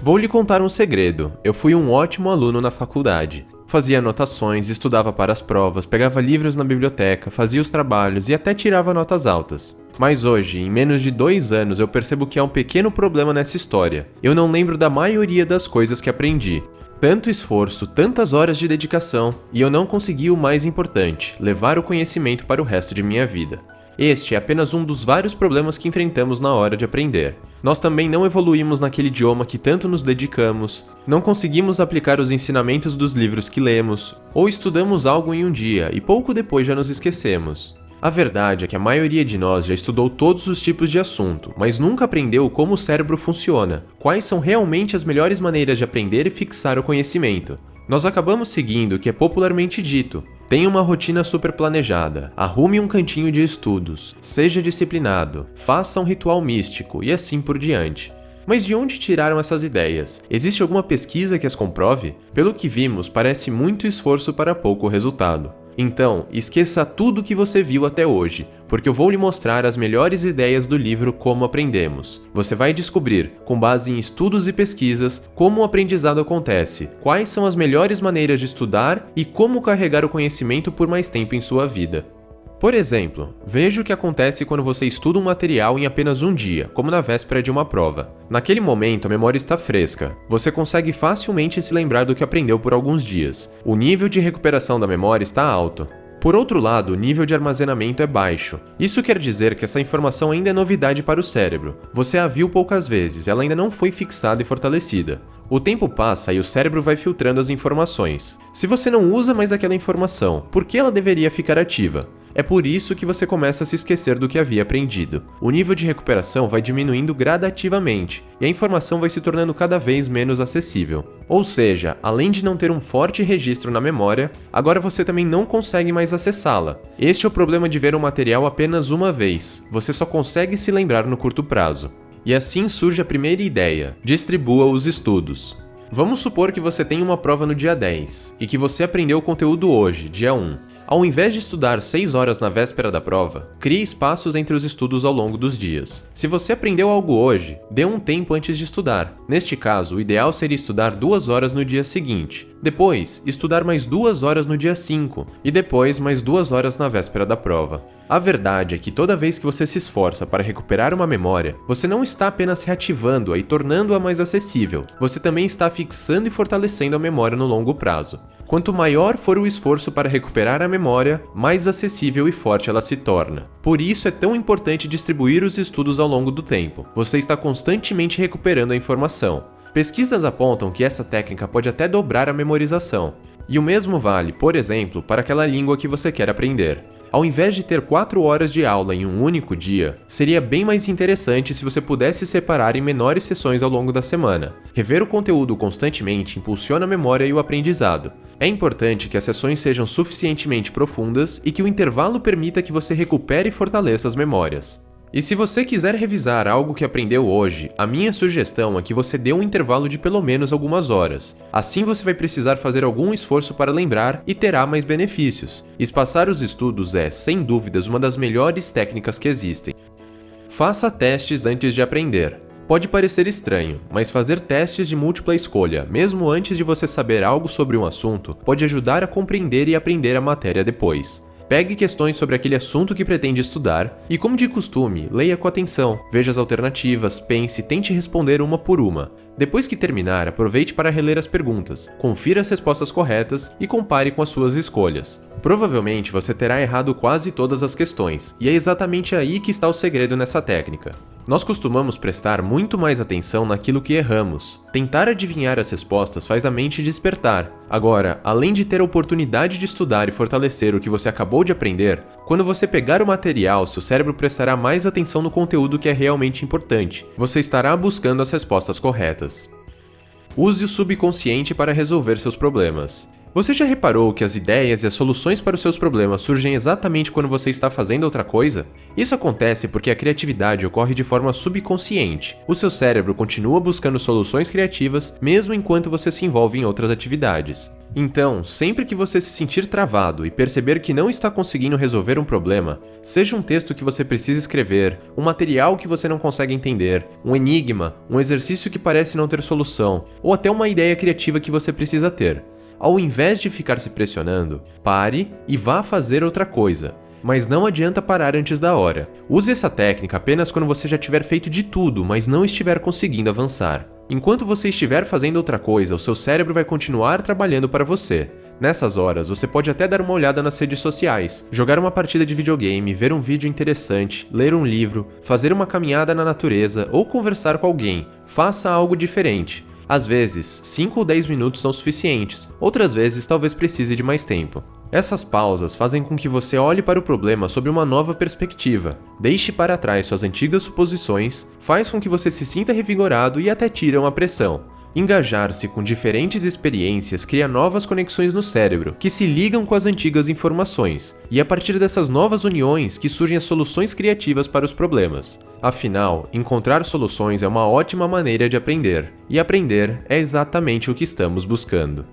Vou lhe contar um segredo. Eu fui um ótimo aluno na faculdade. Fazia anotações, estudava para as provas, pegava livros na biblioteca, fazia os trabalhos e até tirava notas altas. Mas hoje, em menos de 2 anos, eu percebo que há um pequeno problema nessa história. Eu não lembro da maioria das coisas que aprendi. Tanto esforço, tantas horas de dedicação, e eu não consegui o mais importante, levar o conhecimento para o resto de minha vida. Este é apenas um dos vários problemas que enfrentamos na hora de aprender. Nós também não evoluímos naquele idioma que tanto nos dedicamos, não conseguimos aplicar os ensinamentos dos livros que lemos, ou estudamos algo em um dia e pouco depois já nos esquecemos. A verdade é que a maioria de nós já estudou todos os tipos de assunto, mas nunca aprendeu como o cérebro funciona, quais são realmente as melhores maneiras de aprender e fixar o conhecimento. Nós acabamos seguindo o que é popularmente dito: tenha uma rotina super planejada, arrume um cantinho de estudos, seja disciplinado, faça um ritual místico e assim por diante. Mas de onde tiraram essas ideias? Existe alguma pesquisa que as comprove? Pelo que vimos, parece muito esforço para pouco resultado. Então, esqueça tudo o que você viu até hoje, porque eu vou lhe mostrar as melhores ideias do livro Como Aprendemos. Você vai descobrir, com base em estudos e pesquisas, como o aprendizado acontece, quais são as melhores maneiras de estudar e como carregar o conhecimento por mais tempo em sua vida. Por exemplo, veja o que acontece quando você estuda um material em apenas um dia, como na véspera de uma prova. Naquele momento, a memória está fresca. Você consegue facilmente se lembrar do que aprendeu por alguns dias. O nível de recuperação da memória está alto. Por outro lado, o nível de armazenamento é baixo. Isso quer dizer que essa informação ainda é novidade para o cérebro. Você a viu poucas vezes, ela ainda não foi fixada e fortalecida. O tempo passa e o cérebro vai filtrando as informações. Se você não usa mais aquela informação, por que ela deveria ficar ativa? É por isso que você começa a se esquecer do que havia aprendido. O nível de recuperação vai diminuindo gradativamente, e a informação vai se tornando cada vez menos acessível. Ou seja, além de não ter um forte registro na memória, agora você também não consegue mais acessá-la. Este é o problema de ver um material apenas uma vez. Você só consegue se lembrar no curto prazo. E assim surge a primeira ideia: distribua os estudos. Vamos supor que você tem uma prova no dia 10, e que você aprendeu o conteúdo hoje, dia 1. Ao invés de estudar 6 horas na véspera da prova, crie espaços entre os estudos ao longo dos dias. Se você aprendeu algo hoje, dê um tempo antes de estudar. Neste caso, o ideal seria estudar 2 horas no dia seguinte. Depois, estudar mais 2 horas no dia 5, e depois mais 2 horas na véspera da prova. A verdade é que toda vez que você se esforça para recuperar uma memória, você não está apenas reativando-a e tornando-a mais acessível, você também está fixando e fortalecendo a memória no longo prazo. Quanto maior for o esforço para recuperar a memória, mais acessível e forte ela se torna. Por isso é tão importante distribuir os estudos ao longo do tempo. Você está constantemente recuperando a informação. Pesquisas apontam que essa técnica pode até dobrar a memorização. E o mesmo vale, por exemplo, para aquela língua que você quer aprender. Ao invés de ter 4 horas de aula em um único dia, seria bem mais interessante se você pudesse separar em menores sessões ao longo da semana. Rever o conteúdo constantemente impulsiona a memória e o aprendizado. É importante que as sessões sejam suficientemente profundas e que o intervalo permita que você recupere e fortaleça as memórias. E se você quiser revisar algo que aprendeu hoje, a minha sugestão é que você dê um intervalo de pelo menos algumas horas. Assim você vai precisar fazer algum esforço para lembrar e terá mais benefícios. Espaçar os estudos é, sem dúvidas, uma das melhores técnicas que existem. Faça testes antes de aprender. Pode parecer estranho, mas fazer testes de múltipla escolha, mesmo antes de você saber algo sobre um assunto, pode ajudar a compreender e aprender a matéria depois. Pegue questões sobre aquele assunto que pretende estudar e, como de costume, leia com atenção, veja as alternativas, pense e tente responder uma por uma. Depois que terminar, aproveite para reler as perguntas, confira as respostas corretas e compare com as suas escolhas. Provavelmente você terá errado quase todas as questões, e é exatamente aí que está o segredo nessa técnica. Nós costumamos prestar muito mais atenção naquilo que erramos. Tentar adivinhar as respostas faz a mente despertar. Agora, além de ter a oportunidade de estudar e fortalecer o que você acabou de aprender, quando você pegar o material, seu cérebro prestará mais atenção no conteúdo que é realmente importante. Você estará buscando as respostas corretas. Use o subconsciente para resolver seus problemas. Você já reparou que as ideias e as soluções para os seus problemas surgem exatamente quando você está fazendo outra coisa? Isso acontece porque a criatividade ocorre de forma subconsciente. O seu cérebro continua buscando soluções criativas mesmo enquanto você se envolve em outras atividades. Então, sempre que você se sentir travado e perceber que não está conseguindo resolver um problema, seja um texto que você precisa escrever, um material que você não consegue entender, um enigma, um exercício que parece não ter solução, ou até uma ideia criativa que você precisa ter, ao invés de ficar se pressionando, pare e vá fazer outra coisa. Mas não adianta parar antes da hora. Use essa técnica apenas quando você já tiver feito de tudo, mas não estiver conseguindo avançar. Enquanto você estiver fazendo outra coisa, o seu cérebro vai continuar trabalhando para você. Nessas horas, você pode até dar uma olhada nas redes sociais, jogar uma partida de videogame, ver um vídeo interessante, ler um livro, fazer uma caminhada na natureza ou conversar com alguém. Faça algo diferente. Às vezes, 5 ou 10 minutos são suficientes, outras vezes talvez precise de mais tempo. Essas pausas fazem com que você olhe para o problema sob uma nova perspectiva, deixe para trás suas antigas suposições, faz com que você se sinta revigorado e até tiram a pressão. Engajar-se com diferentes experiências cria novas conexões no cérebro, que se ligam com as antigas informações, e é a partir dessas novas uniões que surgem as soluções criativas para os problemas. Afinal, encontrar soluções é uma ótima maneira de aprender, e aprender é exatamente o que estamos buscando.